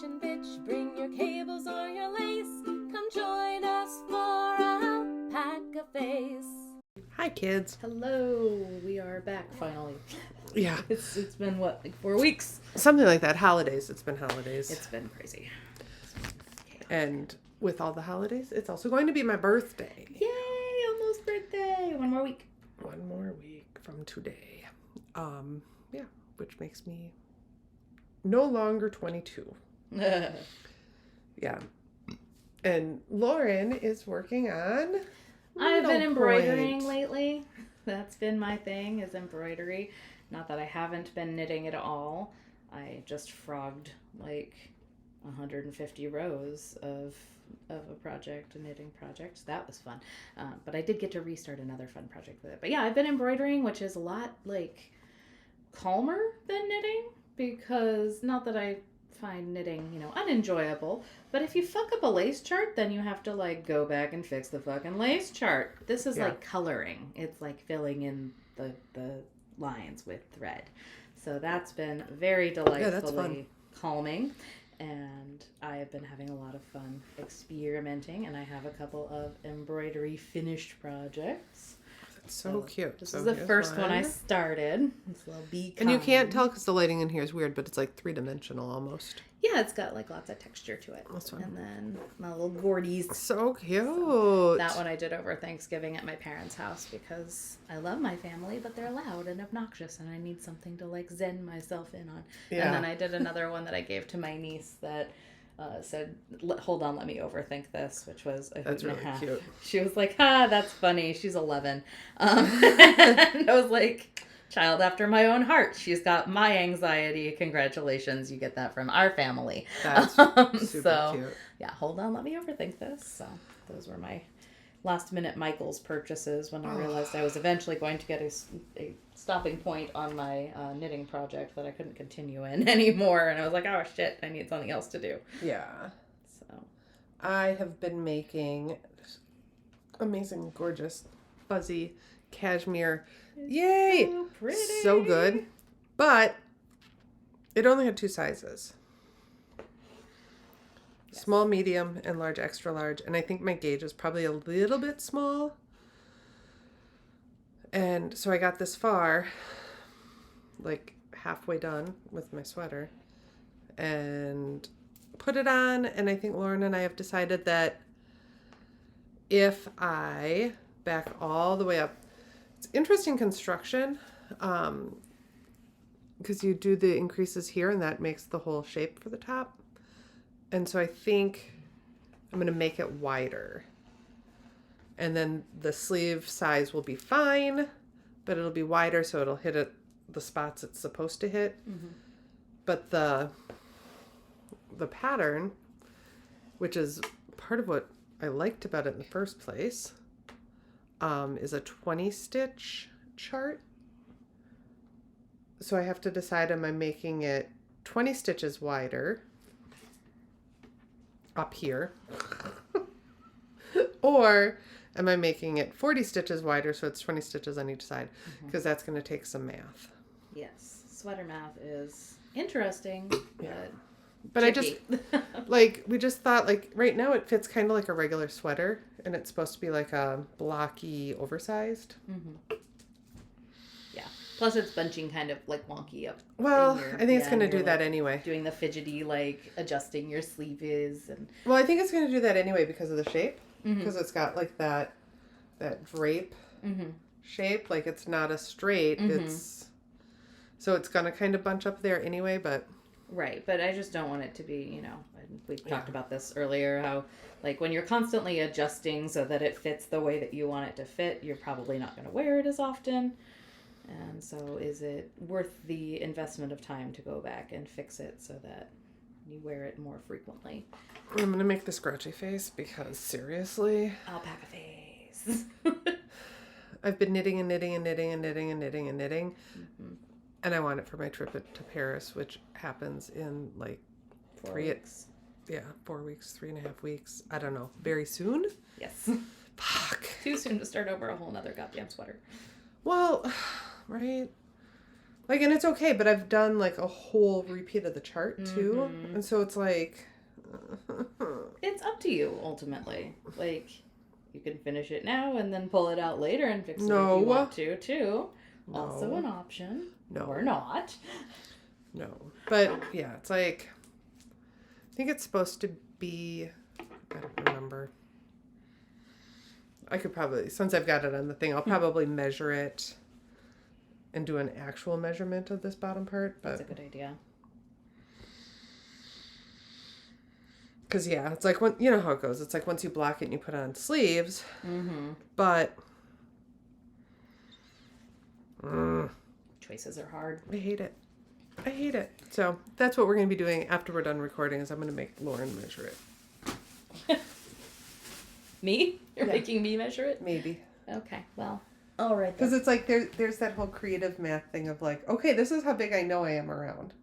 fashion bitch, bring your cables or your lace. Come join us for Alpaca Face. Hi, kids. Hello, we are back finally. Yeah. It's been what, like 4 weeks? Something like that. Holidays. It's been holidays. It's been crazy. And with all the holidays, it's also going to be my birthday. Yay, almost birthday. 1 more week. 1 more week from today. Yeah, which makes me no longer 22. Yeah. And Lauren is working on I've been embroidering needlepoint. lately. That's been my thing, is embroidery. Not that I haven't been knitting at all. I just frogged like 150 rows of a project, a knitting project. That was fun. But I did get to restart another fun project with it. But yeah, I've been embroidering, which is a lot like calmer than knitting, because not that I find knitting, unenjoyable, but if you fuck up a lace chart, then you have to like go back and fix the fucking lace chart. This is like coloring. It's like filling in the lines with thread. So that's been very delightfully calming. And I have been having a lot of fun experimenting, and I have a couple of embroidery finished projects. It's so cute. This is the first one I started. This little bee And you can't tell because the lighting in here is weird, but it's like 3-dimensional almost. Yeah, it's got like lots of texture to it. That's fun. And then my little Gordies. So cute. So that one I did over Thanksgiving at my parents' house because I love my family, but they're loud and obnoxious, and I need something to like zen myself in on. Yeah. And then I did another one that I gave to my niece that said, "Hold on, let me overthink this," which was a hoot and a half. Cute. She was like, "Ha, that's funny." She's 11, and I was like, "Child after my own heart. She's got my anxiety. Congratulations, you get that from our family." That's super cute. Yeah, hold on, let me overthink this. So those were my last minute Michael's purchases when I realized I was eventually going to get a stopping point on my knitting project that I couldn't continue in anymore. And I was like, oh shit, I need something else to do. Yeah. So I have been making amazing, gorgeous, fuzzy cashmere. Yay! So pretty. So good. But it only had 2 sizes. Yes. Small, medium, and large, extra large. And I think my gauge is probably a little bit small. And so I got this far, like halfway done with my sweater, and put it on. And I think Lauren and I have decided that if I back all the way up, it's interesting construction, because you do the increases here and that makes the whole shape for the top. And so I think I'm going to make it wider. And then the sleeve size will be fine, but it'll be wider so it'll hit it the spots it's supposed to hit. Mm-hmm. But the pattern, which is part of what I liked about it in the first place, is a 20-stitch chart. So I have to decide, am I making it 20 stitches wider up here, or am I making it 40 stitches wider so it's 20 stitches on each side? Because that's going to take some math. Yes, sweater math is interesting, but I just we just thought, like, right now it fits kind of like a regular sweater, and it's supposed to be like a blocky, oversized. Mm-hmm. Yeah. Plus it's bunching kind of like wonky up. Well, I think it's going to do that anyway. Doing the fidgety, like adjusting your sleeves and. Well, I think it's going to do that anyway because of the shape. Because it's got like that drape shape. Like it's not a straight. So it's going to kind of bunch up there anyway, but. Right, but I just don't want it to be, we talked about this earlier, how like when you're constantly adjusting so that it fits the way that you want it to fit, you're probably not going to wear it as often. And so is it worth the investment of time to go back and fix it so that you wear it more frequently? I'm going to make the scratchy face because seriously. Alpaca face. I've been knitting and knitting and knitting and knitting and knitting and knitting. Mm-hmm. And I want it for my trip to Paris, which happens in like 4 weeks. 4 weeks, 3.5 weeks. I don't know. Very soon? Yes. Fuck. Too soon to start over a whole nother goddamn sweater. Well, right. Like, and it's okay, but I've done like a whole repeat of the chart too. Mhm. And so it's like, It's up to you, ultimately. Like, you can finish it now and then pull it out later and fix it if No. you want to, too. No. Also an option. No. Or not. No. But yeah, it's like, I think it's supposed to be, I don't remember. I could probably, since I've got it on the thing, I'll probably measure it and do an actual measurement of this bottom part. But That's a good idea. because, yeah, it's like, when you know how it goes. It's like once you block it and you put on sleeves, Mm-hmm. but Choices are hard. I hate it. I hate it. So that's what we're going to be doing after we're done recording is I'm going to make Lauren measure it. Me? You're Yeah. making me measure it? Maybe. Okay, well, all right Because then. it's like there's that whole creative math thing of like, okay, this is how big I know I am around.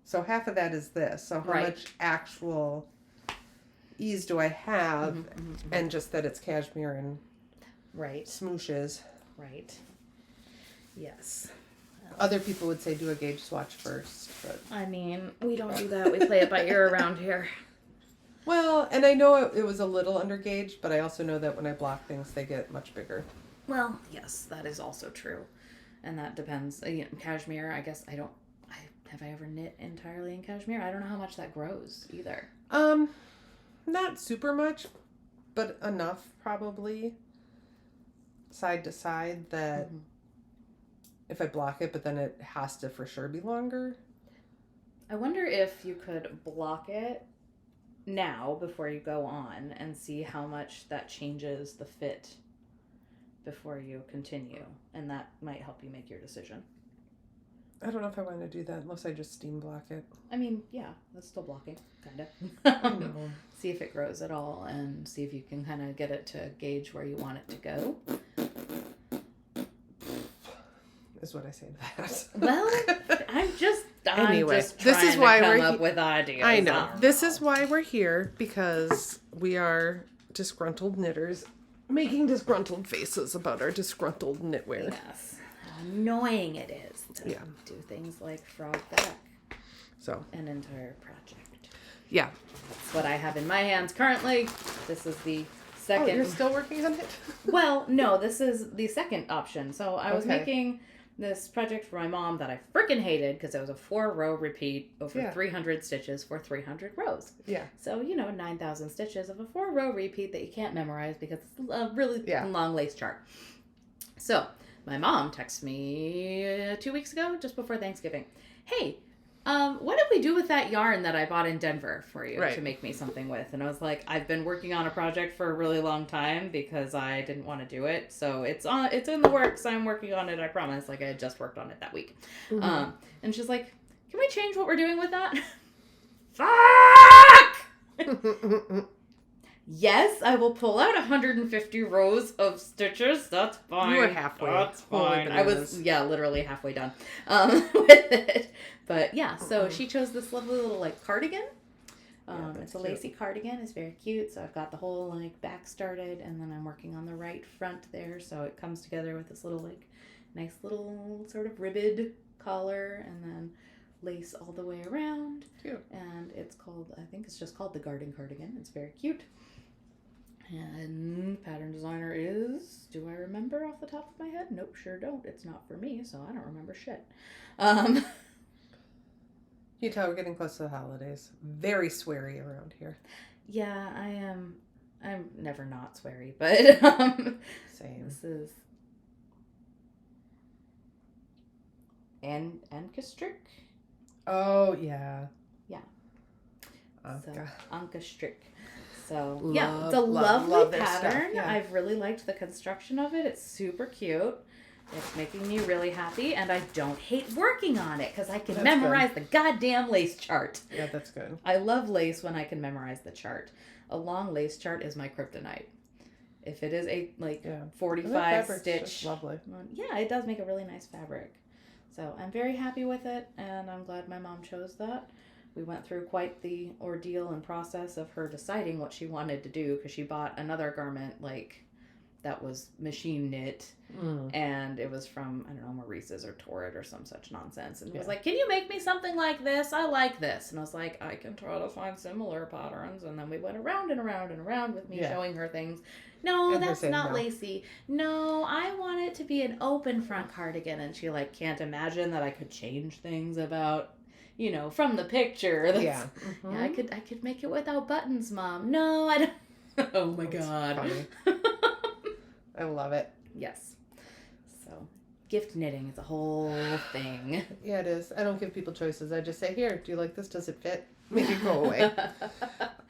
So half of that is this. So how Right. much actual ease do I have? Mhm. And just that it's cashmere and Right, smooshes. right. Yes. Other people would say do a gauge swatch first. But I mean, we don't do that. We play it by ear around here. well, and I know it was a little under gauge, but I also know that when I block things, they get much bigger. Well, yes, that is also true. And that depends. Cashmere, I guess have I ever knit entirely in cashmere? I don't know how much that grows either. Not super much, but enough probably side to side that Mhm. if I block it, but then it has to for sure be longer. I wonder if you could block it now before you go on and see how much that changes the fit before you continue. And that might help you make your decision. I don't know if I want to do that unless I just steam block it. I mean, yeah, that's still blocking, kind I of. know. See if it grows at all and see if you can kind of get it to gauge where you want it to go. Is what I say to that. Well, I'm just Anyway, just this is trying why to come we're up with ideas. I know. don't This know. is why we're here, because we are disgruntled knitters making disgruntled faces about our disgruntled knitwear. Yes. How annoying it is to Yeah. do things like frog back So, an entire project. yeah. That's what I have in my hands currently. This is the second. Oh, you're still working on it? Well, no, this is the second option. So I was Okay. making this project for my mom that I freaking hated because it was a 4-row repeat over Yeah. 300 stitches for 300 rows. Yeah. So, 9,000 stitches of a 4-row repeat that you can't memorize because it's a really Yeah. long lace chart. So, my mom texted me 2 weeks ago, just before Thanksgiving. Hey, what did we do with that yarn that I bought in Denver for you Right. to make me something with? And I was like, I've been working on a project for a really long time because I didn't want to do it. So it's in the works. I'm working on it. I promise. Like I had just worked on it that week. Mm-hmm. And she's like, can we change what we're doing with that? Fuck! Yes, I will pull out 150 rows of stitches. That's fine. You were halfway. That's Holy fine. I was, bananas. literally halfway done with it. But yeah, so she chose this lovely little cardigan. that's It's a cute. lacy cardigan. It's very cute. So I've got the whole back started, and then I'm working on the right front there. So it comes together with this little nice little sort of ribbed collar, and then lace all the way around. Cute. And I think it's just called the garden cardigan. It's very cute. And pattern designer is, do I remember off the top of my head? Nope, sure don't. It's not for me, so I don't remember shit. You tell we're getting close to the holidays. Very sweary around here. Yeah, I am. I'm never not sweary, but Same. this is Ankastrick. Oh, yeah. Yeah. So Anka. Ankastrick. So Love, yeah, it's a love lovely this stuff, pattern. yeah. I've really liked the construction of it. It's super cute. It's making me really happy, and I don't hate working on it because I can That's memorize the goddamn lace chart. Yeah, that's good. I love lace when I can memorize the chart. A long lace chart is my kryptonite. If it is a Yeah. 45 fabric's stitch, just lovely. yeah, it does make a really nice fabric. So I'm very happy with it, and I'm glad my mom chose that. We went through quite the ordeal and process of her deciding what she wanted to do because she bought another garment that was machine knit, and it was from, I don't know, Maurice's or Torrid or some such nonsense, and was like, can you make me something like this? I like this. And I was like, I can try to find similar patterns. And then we went around and around and around with me showing her things. No, And that's not lacy. No, I want it to be an open front cardigan. And she like can't imagine that I could change things about, you know, from the picture. That's, yeah, I could make it without buttons, Mom. No, I don't. Oh my God. Funny. I love it. Yes. So, gift knitting is a whole thing. Yeah, it is. I don't give people choices. I just say, here, do you like this? Does it fit? Make it go away.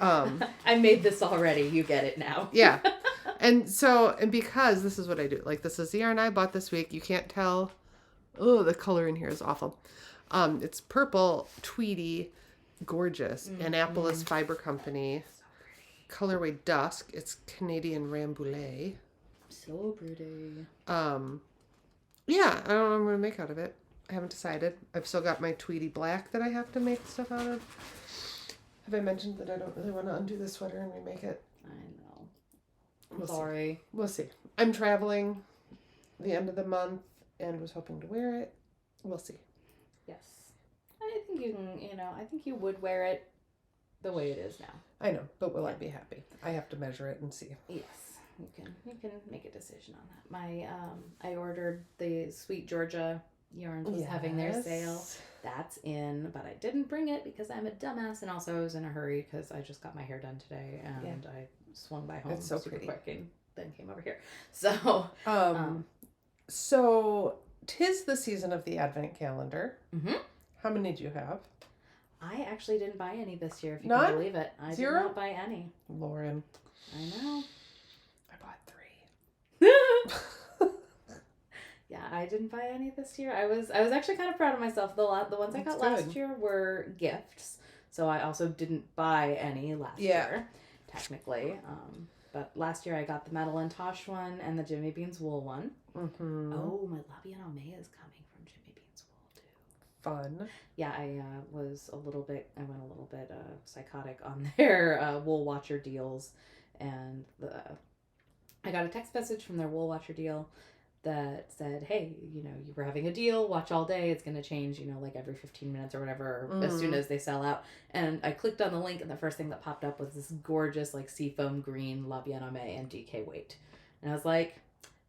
I made this already. You get it now. Yeah. And because this is what I do. Like, this is the yarn I bought this week. You can't tell. Oh, the color in here is awful. It's purple, tweedy, gorgeous. Annapolis Fiber Company. Colorway Dusk. It's Canadian Rambouillet. So pretty. Yeah, I don't know what I'm going to make out of it. I haven't decided. I've still got my Tweedy Black that I have to make stuff out of. Have I mentioned that I don't really want to undo the sweater and remake it? I know. I'm sorry. We'll see. I'm traveling the end of the month and was hoping to wear it. We'll see. Yes. I think you can, I think you would wear it the way it is now. I know, but will I be happy? I have to measure it and see. Yes. You can make a decision on that. My I ordered the Sweet Georgia Yarns was having their sale. That's in, but I didn't bring it because I'm a dumbass, and also I was in a hurry because I just got my hair done today and I swung by home super quick and then came over here. So so 'tis the season of the Advent calendar. Mm-hmm. How many do you have? I actually didn't buy any this year, if you None? can believe it. I Zero? did not buy any. Lauren. I know. I bought 3. Yeah, I didn't buy any this year. I was actually kind of proud of myself. The ones I got last year were gifts, so I also didn't buy any last year, technically. But last year I got the Madeline Tosh one and the Jimmy Beans wool one. Mm-hmm. Oh, my La Bien Aimée is coming from Jimmy Beans wool too. Fun. Yeah, I went a little bit psychotic on their Wool Watcher deals, and I got a text message from their Wool Watcher deal that said, hey, you were having a deal, watch all day, it's going to change, like every 15 minutes or whatever, as soon as they sell out. And I clicked on the link, and the first thing that popped up was this gorgeous, like, seafoam green La Bien Aimée and DK weight. And I was like,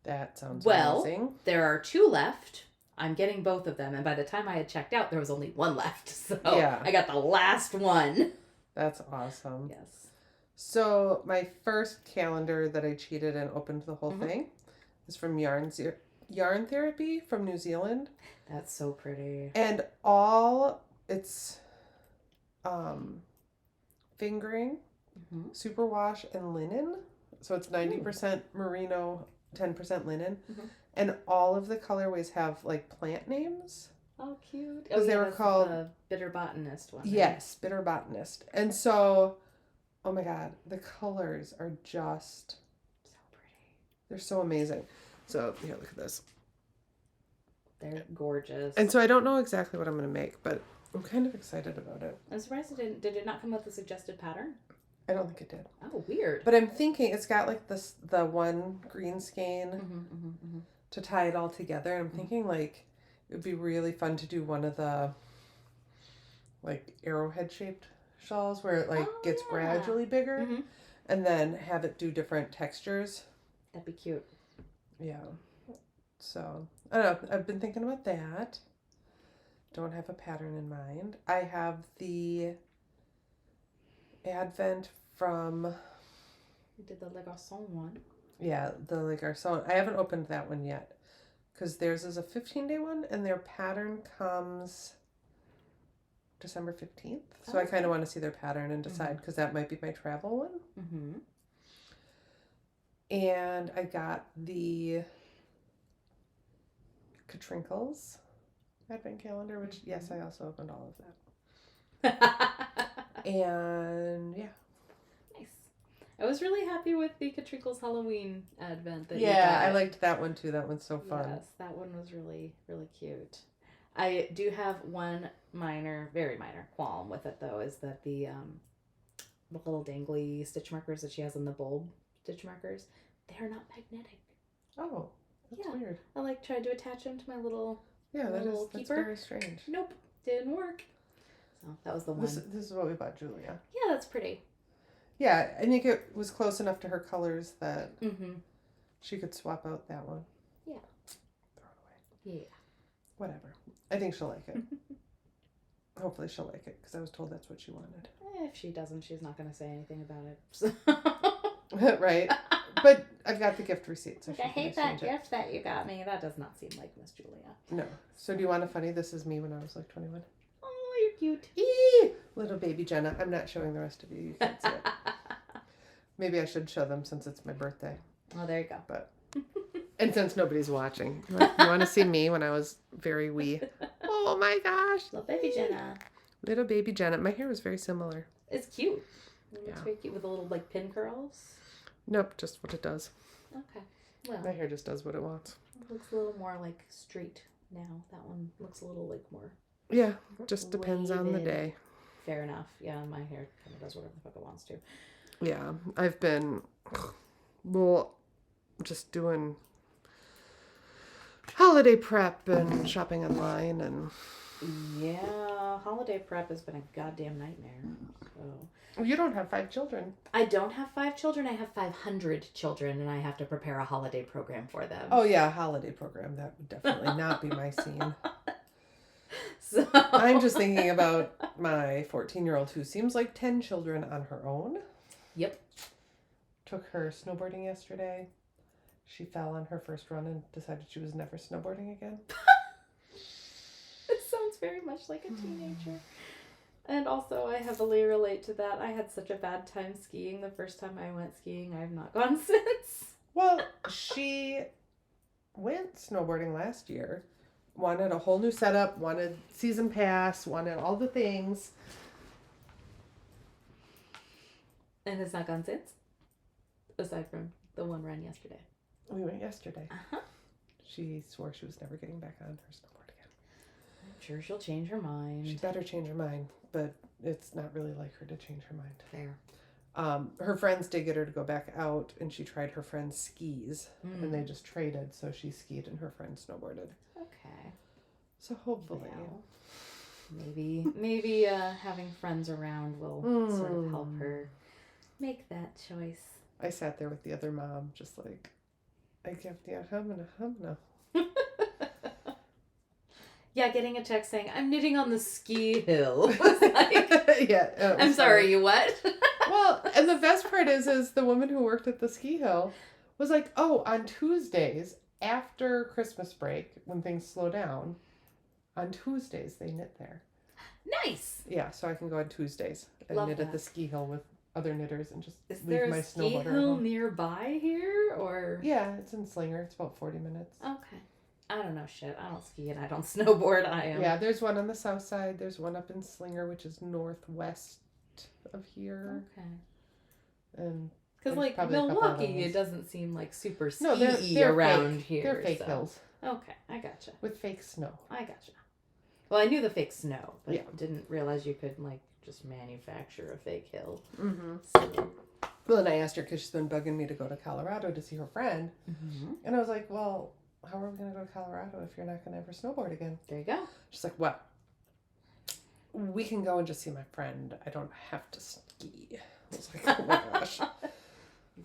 that sounds amazing. There are 2 left. I'm getting both of them. And by the time I had checked out, there was only 1 left. So I got the last one. That's awesome. Yes. So my first calendar that I cheated and opened the whole thing is from Yarn Therapy from New Zealand. That's so pretty. And it's fingering, superwash, and linen. So it's 90% merino, 10% linen. Mm-hmm. And all of the colorways have like plant names. Oh, cute. Because they were called the Bitter Botanist one. Right? Yes, Bitter Botanist. And so, oh my God, the colors are just so pretty. They're so amazing. So here, look at this. They're gorgeous. And so I don't know exactly what I'm going to make, but I'm kind of excited about it. I'm surprised did it not come with a suggested pattern? I don't think it did. Oh, weird. But I'm thinking it's got like the one green skein to tie it all together. And I'm thinking like it would be really fun to do one of the like arrowhead shaped shawls where it like gets gradually bigger and then have it do different textures. That'd be cute. Yeah. So I don't know. I've been thinking about that. Don't have a pattern in mind. I have the Advent from... You did the Le Garçon one. Yeah, the Le Garçon. I haven't opened that one yet. Because theirs is a 15-day one, and their pattern comes December 15th. So I kind of want to see their pattern and decide, because that might be my travel one. Mm-hmm. And I got the Katrinkles Advent calendar, which, yes, I also opened all of that. And, yeah. Nice. I was really happy with the Katrinkles Halloween Advent that you got. I liked that one, too. That one's so fun. Yes, that one was really, really cute. I do have one very minor qualm with it, though, is that the little dangly stitch markers that she has on the bulb stitch markers, they're not magnetic. Oh, that's Yeah. weird. I like tried to attach them to my little Yeah, that's that's very strange. Nope, didn't work. So that was the one. This is what we bought Julia. Yeah, that's pretty. Yeah, I think it was close enough to her colors that Mm-hmm. she could swap out that one. Yeah. Throw it away. Yeah. Whatever. I think she'll like it. Hopefully she'll like it, because I was told that's what she wanted. If she doesn't, she's not going to say anything about it. So. Right. But I've got the gift receipt, so I she can hate that exchange it. gift that you got me. That does not seem like Miss Julia. No. So do you want a funny? This is me when I was like 21. Oh, you're cute. Eee! Little baby Jenna. I'm not showing the rest of you. You can't see it. Maybe I should show them since it's my birthday. Oh, there you go. But and since nobody's watching, you want to see me when I was very wee? Oh my gosh! Little baby Jenna. Little baby Jenna. My hair was very similar. It's cute. It's Yeah. very cute with the little like pin curls. Nope, just what it does. Okay. Well, My hair just does what it wants. it looks a little more like straight now. That one looks a little like more. Yeah, just depends on the waving. day. Fair enough. Yeah, my hair kind of does whatever the fuck it wants to. Yeah, I've been, well, just doing holiday prep and shopping online and... Yeah, holiday prep has been a goddamn nightmare. So You don't have 5 children. I don't have 5 children. I have 500 children, and I have to prepare a holiday program for them. Oh yeah, holiday program. That would definitely not be my scene. So I'm just thinking about my 14-year-old who seems like 10 children on her own. Yep. Took her snowboarding yesterday. She fell on her first run and decided she was never snowboarding again. It sounds very much like a teenager. And also, I heavily relate to that. I had such a bad time skiing the first time I went skiing. I have not gone since. Well, she went snowboarding last year. Wanted a whole new setup, wanted season pass, wanted all the things. And has not gone since? Aside from the one run yesterday. We went yesterday. Uh-huh. She swore she was never getting back on her snowboard again. I'm sure she'll change her mind. She better change her mind, but it's not really like her to change her mind. Fair. Her friends did get her to go back out, and she tried her friend's skis, and they just traded, so she skied and her friend snowboarded. Okay. So hopefully. Well, maybe having friends around will sort of help her make that choice. I sat there with the other mom, just like, I give the humna. Yeah, getting a text saying, I'm knitting on the ski hill. Was like, Yeah. I'm sorry, you what? Well, and the best part is the woman who worked at the ski hill was like, oh, on Tuesdays, after Christmas break, when things slow down, on Tuesdays they knit there. Nice. Yeah, so I can go on Tuesdays and Love knit at that. the ski hill with other knitters and just Is leave there my a ski snowboarder at hill home. nearby here, or? Yeah, it's in Slinger. It's about 40 minutes. Okay. I don't know shit. I don't ski and I don't snowboard. I am. Yeah, there's one on the south side. There's one up in Slinger, which is northwest of here. Okay. And Because there's like probably a couple other Milwaukee, ones. it doesn't seem like super ski No, they're around fake. here. They're fake so. hills Okay, I gotcha. with fake snow. I gotcha. Well, I knew the fake snow, but Yeah. didn't realize you could like just manufacture a fake hill. Mm-hmm. So, Well, then I asked her because she's been bugging me to go to Colorado to see her friend. mm-hmm. And I was like, well, how are we going to go to Colorado if you're not going to ever snowboard again? There you go. She's like, well, we can go and just see my friend. I don't have to ski. I was like, oh my gosh.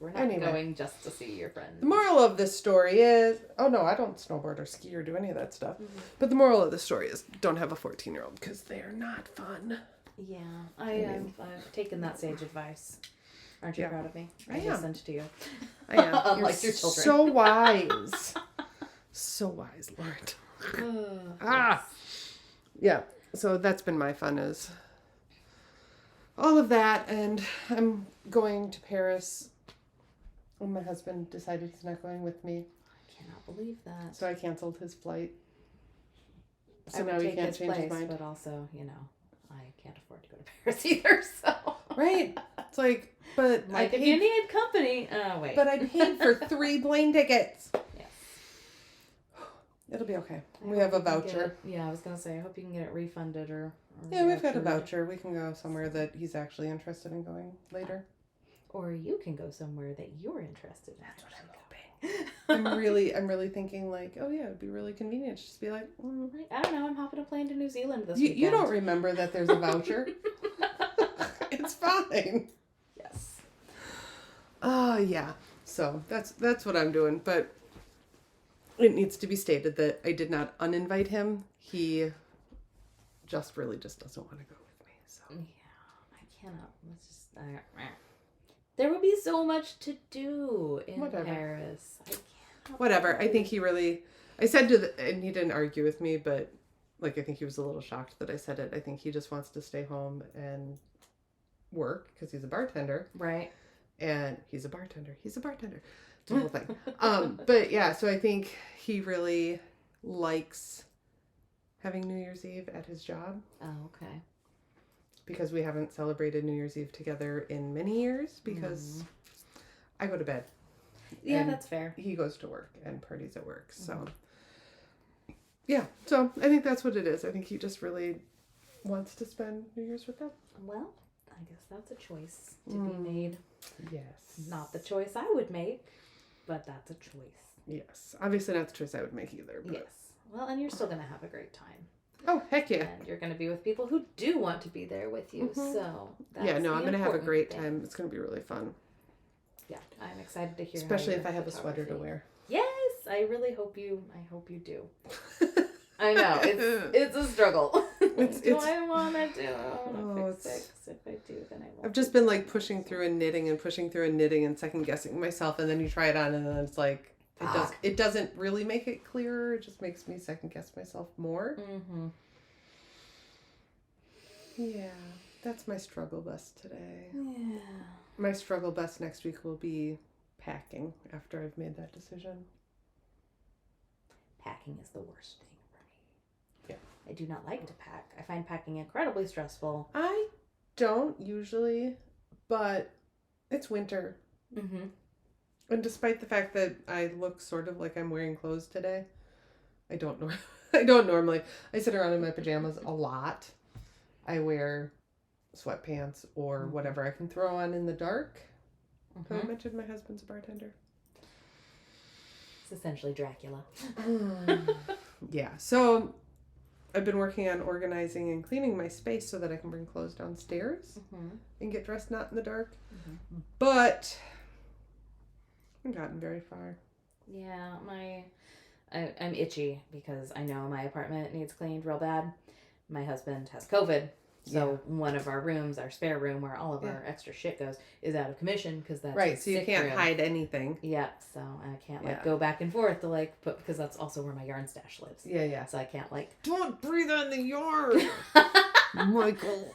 We're not Anyway. going just to see your friend. The moral of this story is, oh no, I don't snowboard or ski or do any of that stuff. Mm-hmm. But the moral of the story is, don't have a 14-year-old because they're not fun. Yeah, I've taken that sage advice. Aren't you Yeah. proud of me? I I am. listened to you. I am. Unlike your children. So wise. So wise, Lord. Ah. Yeah. So that's been my fun is all of that. And I'm going to Paris. And my husband decided he's not going with me. I cannot believe that. So I canceled his flight. So I would now he take can't his change place, his mind. but also, I can't afford to go to Paris either, so. Right? It's like, but Like, I if you paid, need company, wait. but I paid for 3 plane tickets. Yes. It'll be okay. I We hope have a you can get voucher. it- yeah, I was going to say, I hope you can get it refunded or Yeah, we've got a vouchered. voucher. We can go somewhere that he's actually interested in going later. Or you can go somewhere that you're interested in. That's what I'm hoping. I'm really thinking like, oh yeah, it'd be really convenient to just be like, I don't know, I'm hopping a plane to New Zealand this you weekend. don't remember that there's a voucher. It's fine. Yes. Yeah. So that's what I'm doing, but it needs to be stated that I did not uninvite him. He just doesn't want to go with me. So yeah, I cannot. Let's just. There will be so much to do in Paris. I cannot. Whatever. I think he really. I said and he didn't argue with me, but like I think he was a little shocked that I said it. I think he just wants to stay home and work because he's a bartender. Right. And he's a bartender. It's a whole thing. But yeah, so I think he really likes having New Year's Eve at his job. Oh, okay. Because we haven't celebrated New Year's Eve together in many years because I go to bed. Yeah, that's fair. He goes to work and parties at work. So yeah, so I think that's what it is. I think he just really wants to spend New Year's with them. Well, I guess that's a choice to be made. Yes. Not the choice I would make, but that's a choice. Yes. Obviously not the choice I would make either. But... Yes. Well, and you're still going to have a great time. Oh, heck yeah. And you're going to be with people who do want to be there with you. So that's I'm going to have a great thing. time. It's going to be really fun. Yeah, I'm excited to hear. Especially if I have a sweater to wear. Yes, I really hope you do. I know it's a struggle. I want to do? I want to fix. If I do, then I won't. I've just been like pushing through and knitting and second guessing myself, and then you try it on, and then it's like it doesn't really make it clearer. It just makes me second guess myself more. Mm-hmm. Yeah, that's my struggle bus today. Yeah. My struggle bus next week will be packing after I've made that decision. Packing is the worst thing for me. Yeah. I do not like to pack. I find packing incredibly stressful. I don't usually, but it's winter. Mm-hmm. And despite the fact that I look sort of like I'm wearing clothes today, I don't normally. I sit around in my pajamas a lot. I wear sweatpants or whatever I can throw on in the dark. I mentioned my husband's a bartender. It's essentially Dracula. Yeah. So I've been working on organizing and cleaning my space so that I can bring clothes downstairs and get dressed not in the dark. But I haven't gotten very far. Yeah, I'm itchy because I know my apartment needs cleaned real bad. My husband has COVID. So one of our rooms, our spare room where all of our extra shit goes, is out of commission because that's right. So you can't room. hide anything. Yeah. So I can't go back and forth to put because that's also where my yarn stash lives. Yeah, yeah. So I can't don't breathe on the yarn, Michael.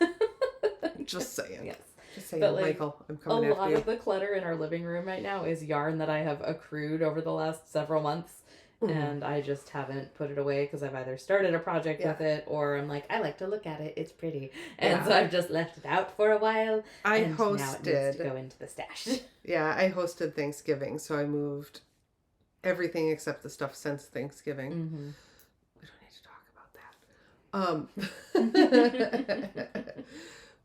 Just saying. Yes. Just saying, but Michael. I'm coming after you. A lot of the clutter in our living room right now is yarn that I have accrued over the last several months. And I just haven't put it away because I've either started a project with it or I'm like, I like to look at it. It's pretty. And so I've just left it out for a while. Now it needs to go into the stash. Yeah, I hosted Thanksgiving. So I moved everything except the stuff since Thanksgiving. We don't need to talk about that.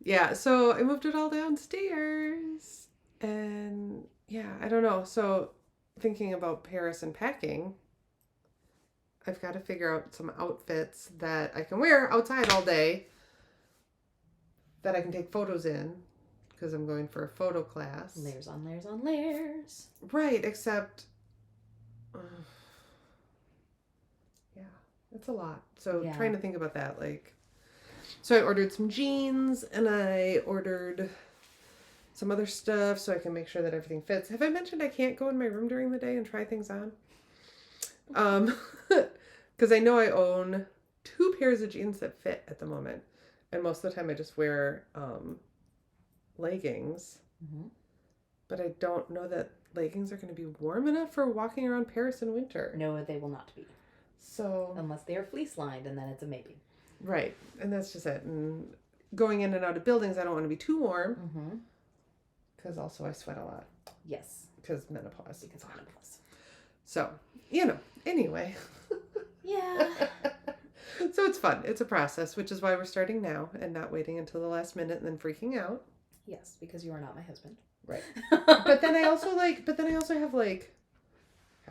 Yeah, so I moved it all downstairs. And yeah, I don't know. So thinking about Paris and packing, I've got to figure out some outfits that I can wear outside all day that I can take photos in because I'm going for a photo class. Layers on layers on layers. Right, except, it's a lot. So trying to think about that, so I ordered some jeans and I ordered some other stuff so I can make sure that everything fits. Have I mentioned I can't go in my room during the day and try things on? Because I know I own 2 pairs of jeans that fit at the moment. And most of the time I just wear leggings. But I don't know that leggings are going to be warm enough for walking around Paris in winter. No, they will not be. So unless they are fleece lined, and then it's a maybe. Right. And that's just it. And going in and out of buildings, I don't want to be too warm. Because also I sweat a lot. Yes. Because menopause. Because of menopause. So, anyway. Yeah. So it's fun. It's a process, which is why we're starting now and not waiting until the last minute and then freaking out. Yes, because you are not my husband. Right. But then I also have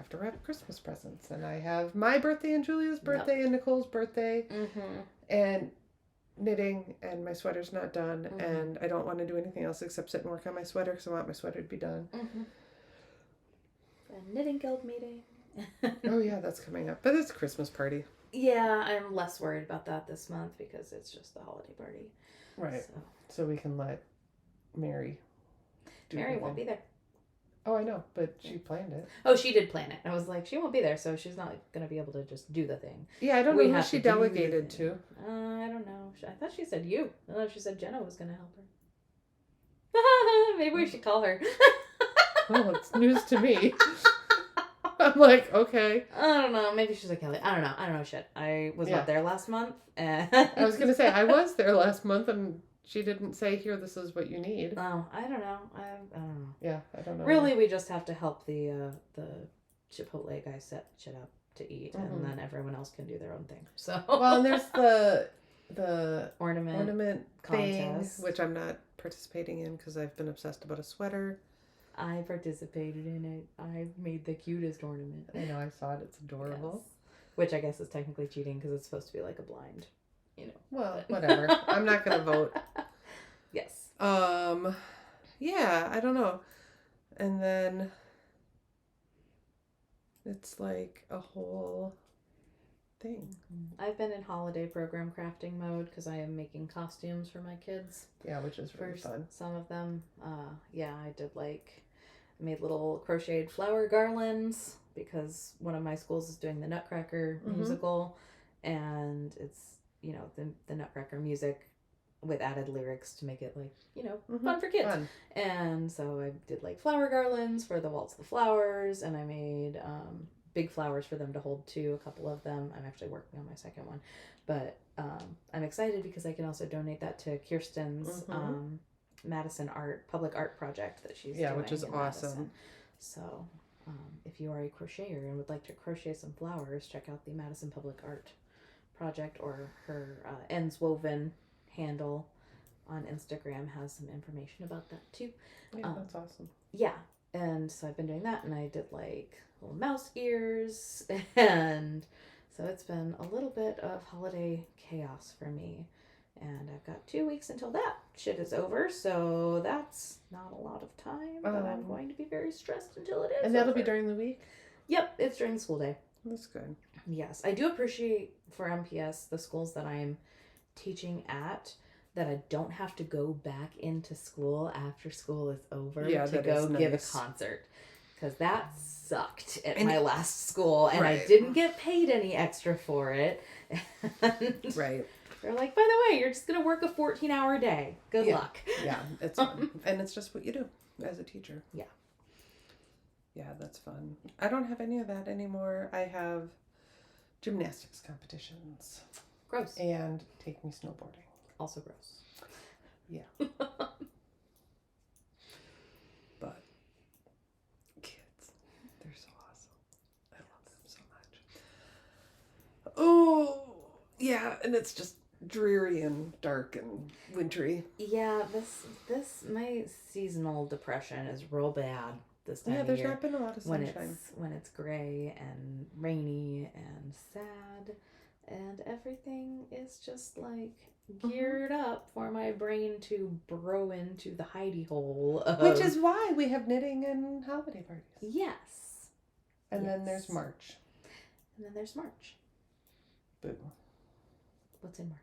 to wrap Christmas presents, and I have my birthday and Julia's birthday and Nicole's birthday, and knitting, and my sweater's not done, and I don't want to do anything else except sit and work on my sweater because I want my sweater to be done. A knitting guild meeting. Oh yeah, that's coming up, but it's a Christmas party. Yeah, I'm less worried about that this month because it's just the holiday party. Right. So we can let Mary do Mary won't be there. Oh, I know, but she planned it. Oh, she did plan it. I was like, she won't be there, so she's not going to be able to just do the thing. Yeah, I don't know who she delegated to. I don't know. I thought she said you. I thought she said Jenna was going to help her. Maybe we should call her. Oh, it's news to me. I'm like, okay. I don't know. Maybe she's like Kelly. I don't know shit. I was not there last month. I was going to say, I was there last month, and she didn't say, here, this is what you need. Oh, I don't know. I don't know. Yeah, I don't know. Really, we just have to help the Chipotle guy set shit up to eat, and then everyone else can do their own thing. So well, and there's the ornament contest, thing, which I'm not participating in because I've been obsessed about a sweater. I participated in it. I made the cutest ornament. I know, I saw it. It's adorable. Yes. Which I guess is technically cheating because it's supposed to be like a blind, you know. Well, whatever. I'm not gonna vote. Yes. Yeah, I don't know. And then it's like a whole thing. I've been in holiday program crafting mode because I am making costumes for my kids. Yeah, which is really fun. Some of them. I did I made little crocheted flower garlands because one of my schools is doing the Nutcracker musical, and it's, you know, the Nutcracker music with added lyrics to make it fun for kids. Fun. And so I did flower garlands for the Waltz of the Flowers, and I made big flowers for them to hold too, a couple of them. I'm actually working on my second one, but I'm excited because I can also donate that to Kirsten's Madison public art project that she's doing, which is awesome. Madison. So if you are a crocheter and would like to crochet some flowers, check out the Madison Public Art Project, or her Ends Woven handle on Instagram has some information about that too. Yeah, that's awesome. Yeah, and so I've been doing that, and I did little mouse ears, and so it's been a little bit of holiday chaos for me, and I've got 2 weeks until that shit is over, so that's not a lot of time, but I'm going to be very stressed until it is. And that'll be during the week? Yep, it's during the school day. That's good. Yes, I do appreciate for MPS the schools that I'm teaching at, that I don't have to go back into school after school is over to go give a concert, because that sucked at my last school, and I didn't get paid any extra for it. Right. They're like, by the way, you're just going to work a 14-hour day. Good luck. Yeah, it's fun. And it's just what you do as a teacher. Yeah. Yeah, that's fun. I don't have any of that anymore. I have gymnastics competitions. Gross. And take me snowboarding. Also gross. Yeah. But kids, they're so awesome. I love them so much. Oh, yeah, and it's just dreary and dark and wintry. Yeah, this my seasonal depression is real bad this time of year. Yeah, there's not been a lot of sunshine. When it's gray and rainy and sad, and everything is just geared up for my brain to burrow into the hidey hole. Which is why we have knitting and holiday parties. Yes. And then there's March. And then there's March. Boo. What's in March?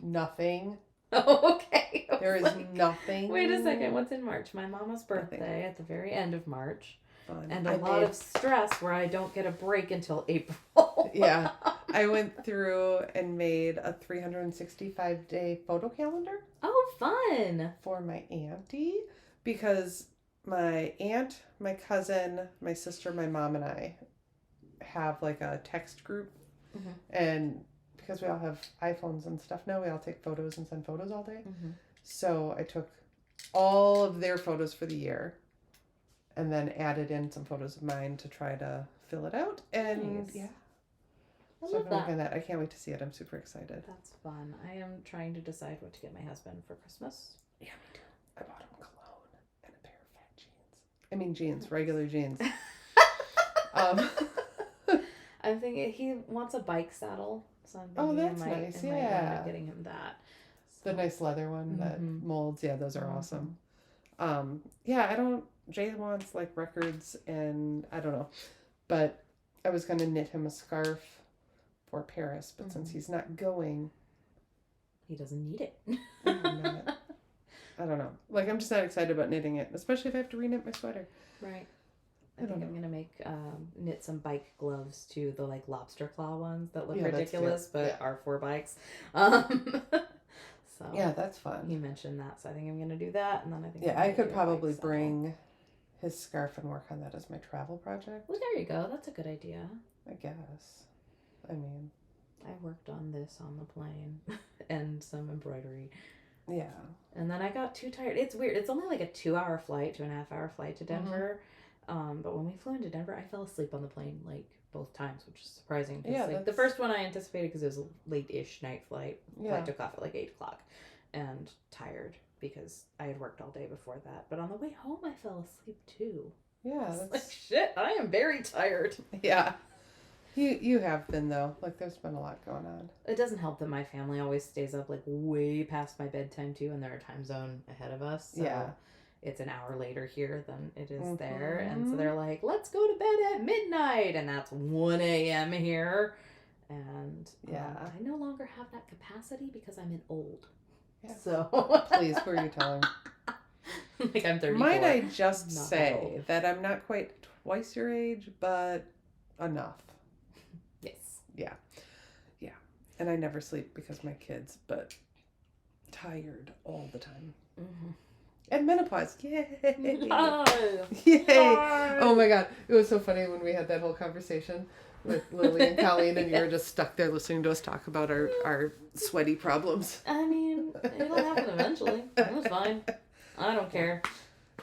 Nothing. Oh, okay. There is nothing. Wait a second. What's in March? My mama's birthday at the very end of March. Fun. And a lot of stress where I don't get a break until April. Yeah. I went through and made a 365-day photo calendar. Oh, fun. For my auntie. Because my aunt, my cousin, my sister, my mom, and I have a text group. Mm-hmm. And because we all have iPhones and stuff now, we all take photos and send photos all day. Mm-hmm. So I took all of their photos for the year and then added in some photos of mine to try to fill it out. And nice. Yeah. I So love I'm that. looking at that. I can't wait to see it. I'm super excited. That's fun. I am trying to decide what to get my husband for Christmas. Yeah, me too. I bought him cologne and a pair of fat I mean jeans, regular jeans. um, I'm thinking he wants a bike saddle, so I'm Oh, thinking that's I might, nice, I might end yeah. up getting him that. the nice leather one that Mhm. molds. Yeah, those are Mhm. awesome. Jay wants like records and I don't know, but I was going to knit him a scarf for Paris, but since he's not going, He doesn't need it. I'm not. I don't know. Like, I'm just not excited about knitting it, especially if I have to re-knit my sweater. Right. I I don't think know. I'm gonna make knit some bike gloves too, the like lobster claw ones that look Yeah, that's ridiculous, cute. but Yeah. are for bikes. So Yeah, that's fun. he mentioned that, so I think I'm gonna do that, and then I think Yeah, I'm I gonna could do a probably bike saddle. bring his scarf and work on that as my travel project. Well, there you go. That's a good idea. I guess. I mean, I worked on this on the plane and some embroidery. yeah. And then I got too tired. It's weird. It's only like a 2-hour flight, 2.5-hour flight to Denver. But when we flew into Denver, I fell asleep on the plane like both times, which is surprising. Yeah, like, the first one I anticipated because it was a late-ish night flight. Yeah. Flight took off at like 8 o'clock, and tired because I had worked all day before that. But on the way home, I fell asleep too. Yeah, It's like, that's shit, I am very tired. yeah. You have been though. Like, there's been a lot going on. It doesn't help that my family always stays up like way past my bedtime too, and they're a time zone ahead of us. So Yeah. it's an hour later here than it is there, Mhm. and so they're like, "Let's go to bed at midnight," and that's 1 a.m. here, and Yeah. I no longer have that capacity because I'm an old. Yeah. So Please, who are you telling? like I'm 34. Might I just Not that say old. that I'm not quite twice your age, but enough. Yes. Yeah. And I never sleep because my kids, but tired all the time. Mm-hmm. And menopause. Yay. No. Yay. No. Oh my God. It was so funny when we had that whole conversation with Lily and Colleen, and you were just stuck there listening to us talk about our sweaty problems. I mean, it'll happen eventually. It's fine. I don't care.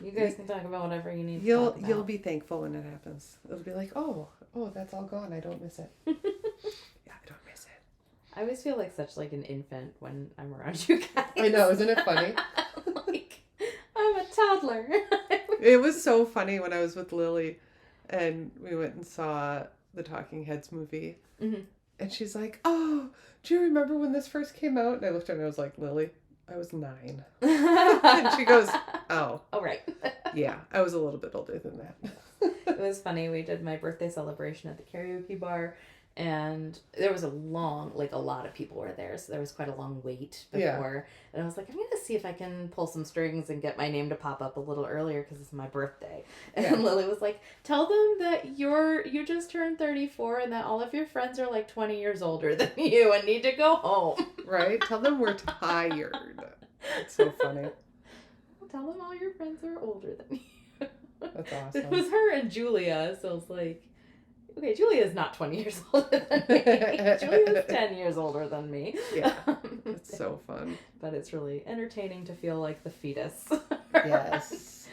You guys can talk about whatever you need to talk about. You'll be thankful when it happens. It'll be like, oh, that's all gone. I don't miss it. Yeah, I don't miss it. I always feel like such like an infant when I'm around you guys. I know, isn't it funny? Like, I'm a toddler. It was so funny when I was with Lily and we went and saw the Talking Heads movie. Mhm. And she's like, oh, do you remember when this first came out? And I looked at her and I was like, Lily, I was 9. And she goes, oh. Oh, right. Yeah, I was a little bit older than that. It was funny. We did my birthday celebration at the karaoke bar, and there was a lot of people were there, so there was quite a long wait before. Yeah. And I was like, I'm gonna see if I can pull some strings and get my name to pop up a little earlier because it's my birthday. And Yeah. Lily was like, tell them that you just turned 34 and that all of your friends are like 20 years older than you and need to go home. Right? Tell them we're tired. It's so funny. Tell them all your friends are older than you. That's awesome. It was her and Julia, so it's like, okay, Julia's not 20 years older than me. Julia's 10 years older than me. Yeah. It's so fun. But it's really entertaining to feel like the fetus. Yes.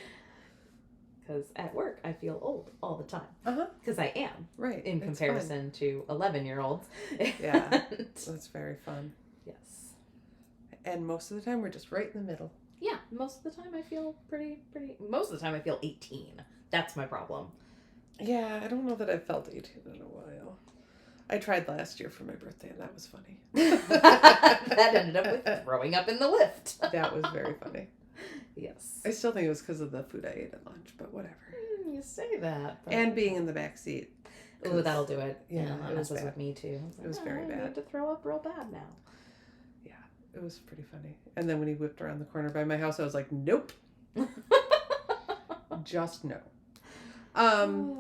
Because at work, I feel old all the time. Uh-huh. Because I am, Right. in It's comparison to 11-year-olds. Yeah. And- fun. That's very fun. yes. And most of the time, we're just right in the middle. Yeah, most of the time I feel pretty, most of the time I feel 18. That's my problem. Yeah, I don't know that I've felt 18 in a while. I tried last year for my birthday, and that was funny. That ended up with throwing up in the lift. That was very funny. Yes. I still think it was because of the food I ate at lunch, but whatever. You say that. But... And being in the back seat. Ooh, that'll do it. Yeah, that it was messes bad. with me too. It's like, It was very I bad. need to throw up real bad now. Yeah, it was pretty funny. And then when he whipped around the corner by my house, I was like, nope. Just no.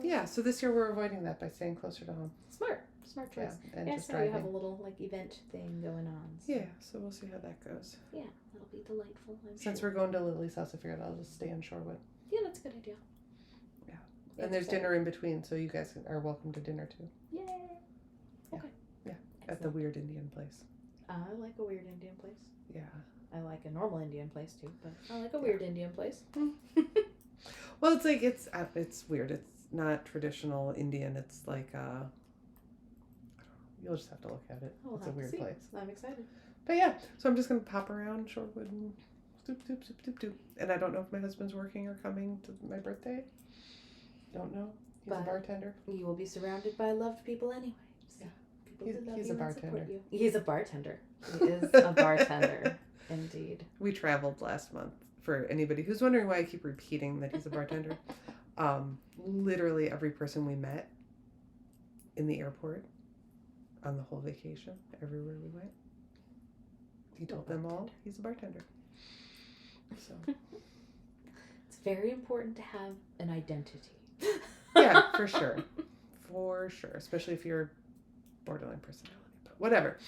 Yeah, so this year we're avoiding that by staying closer to home. Smart choice. Yeah, and Yeah, just so you have a driving. little like event thing going on. So. Yeah, so we'll see how that goes. Yeah, that'll be delightful. Since we're going to Lily's house, I figured I'll just stay in Shorewood. Yeah, that's a good idea. Yeah. And there's dinner in between, so you guys are welcome to dinner too. Yay. Yeah. Okay. Yeah. At the Excellent. Weird Indian place. I like a weird Indian place. Yeah. I like a normal Indian place too, but I like a weird Indian place. Well, it's like it's weird. It's not traditional Indian. It's like I don't know. You'll just have to look at it. I'll It's a have to weird see. place. I'm excited. But yeah, so I'm just gonna pop around Shorewood and Doop, doop, doop, doop, doop. And I don't know if my husband's working or coming to my birthday. Don't know. He's a bartender. You will be surrounded by loved people anyway. Yeah. People who love He's you a and bartender. support you. He's a bartender. He is a bartender. Indeed. We traveled last month. For anybody who's wondering why I keep repeating that he's a bartender, literally every person we met in the airport on the whole vacation, everywhere we went, he told them all he's a bartender. So It's very important to have an identity. yeah, for sure. For sure. Especially if you're borderline personality. But whatever.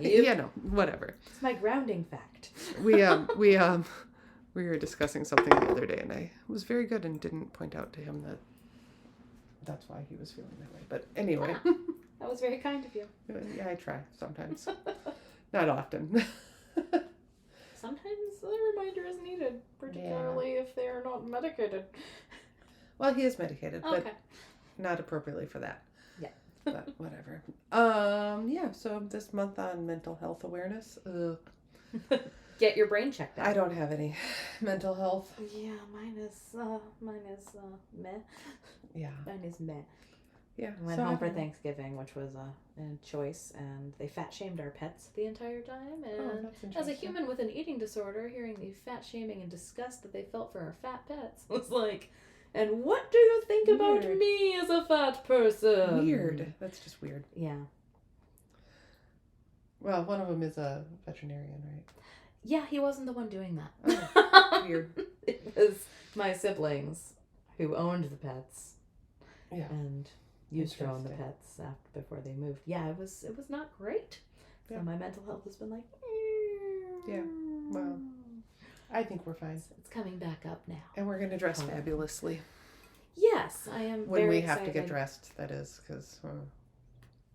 You know, whatever. It's my grounding fact. We were discussing something the other day, and I was very good and didn't point out to him that that's why he was feeling that way. But anyway. That was very kind of you. Yeah, I try sometimes. Not often. Sometimes a reminder is needed, particularly if they are not medicated. Well, he is medicated, but Okay. not appropriately for that. Yeah. But whatever. Yeah, so this month on mental health awareness. Get your brain checked out. I don't have any mental health. Yeah, mine is meh. Yeah. Mine is meh. Yeah. I went home for Thanksgiving, which was a choice, and they fat shamed our pets the entire time. And that's interesting. as a human with an eating disorder, hearing the fat shaming and disgust that they felt for our fat pets was like, and what do you think about Weird. me as a fat person? Weird. That's just weird. Yeah. Well, one of them is a veterinarian, right? Yeah, he wasn't the one doing that. Oh, weird. It was my siblings who owned the pets. Yeah. And used to own the Interesting. pets before they moved. Yeah, it was not great. So Yeah. my mental health has been like, Yeah. Well, I think we're fine. it's coming back up now. And we're going to dress Oh. fabulously. Yes, I am. When very we have to excited. get dressed, that is, because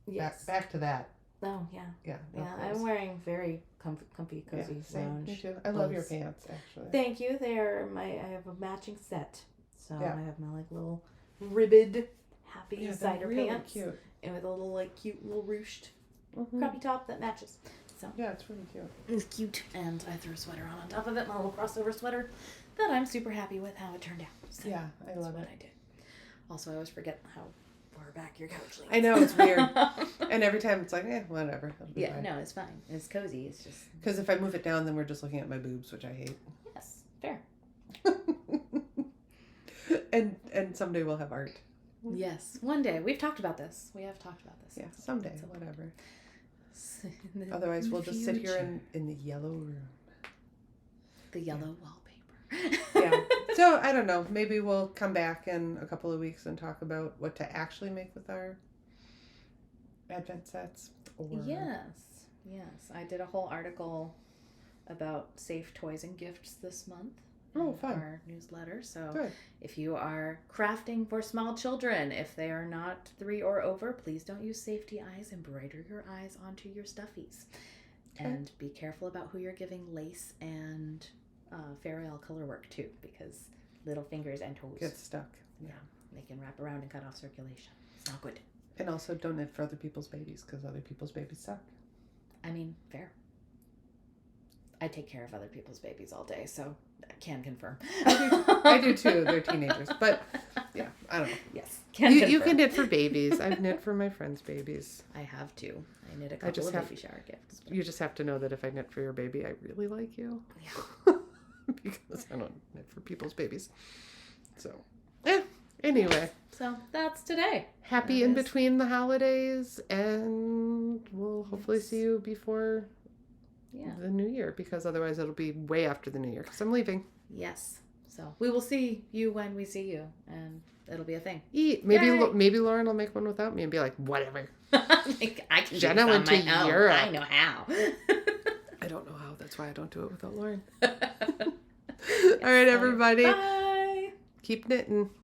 Yes. back to that. Oh yeah. Yeah. no Yeah, clothes. I'm wearing very comfy, Yeah, cozy same. Me lounge. too. I love your clothes. pants, actually. Thank you. They are I have a matching set. So Yeah. I have my like little ribbed happy Yeah, they're cider really pants cute. and with a little like cute little ruched Mhm. crappy top that matches. So Yeah, it's really cute. it's cute, and I threw a sweater on top of it, my little crossover sweater that I'm super happy with how it turned out. So Yeah, I that's love what it. I did. Also, I always forget how far back your couch leans. I know, it's weird. And every time it's like, whatever. Yeah, no, it's fine. It's cozy. It's just Because if I move it down, then we're just looking at my boobs, which I hate. yes, fair. and someday we'll have art. Yes, one day we've talked about this. We have talked about this. Yeah, someday, So- whatever. In the Otherwise, we'll just sit here future. in the yellow room. The yellow wallpaper. Yeah. So, I don't know. Maybe we'll come back in a couple of weeks and talk about what to actually make with our Advent sets. Or... Yes. I did a whole article about safe toys and gifts this month. Oh, in fun. Our newsletter. So Good. if you are crafting for small children, if they are not 3 or over, please don't use safety eyes. Embroider your eyes onto your stuffies. Okay. And be careful about who you're giving lace and Fairy color work too, because little fingers and toes. Get stuck. Yeah, they can wrap around and cut off circulation. It's not good. And also don't knit for other people's babies, because other people's babies suck. I mean, fair. I take care of other people's babies all day, so I can confirm. I do too. They're teenagers. But, yeah, I don't know. Yes, You confirm. can knit for babies. I've knit for my friends' babies. I have to. I knit a couple just of have- baby shower gifts. You just have to know that if I knit for your baby, I really like you. Yeah. Because I don't knit for people's babies. So, anyway. So that's today. Happy That in is- between the holidays, and we'll hopefully see you before Yeah. the new year, because otherwise it'll be way after the new year, because I'm leaving. Yes. So we will see you when we see you, and it'll be a thing. Maybe Yay. maybe Lauren will make one without me and be like, whatever. Like, I can Jenna do this went on to my own. Europe. I know how. I don't know how. That's why I don't do it without Lauren. Yes, All right, everybody. Bye. Keep knitting.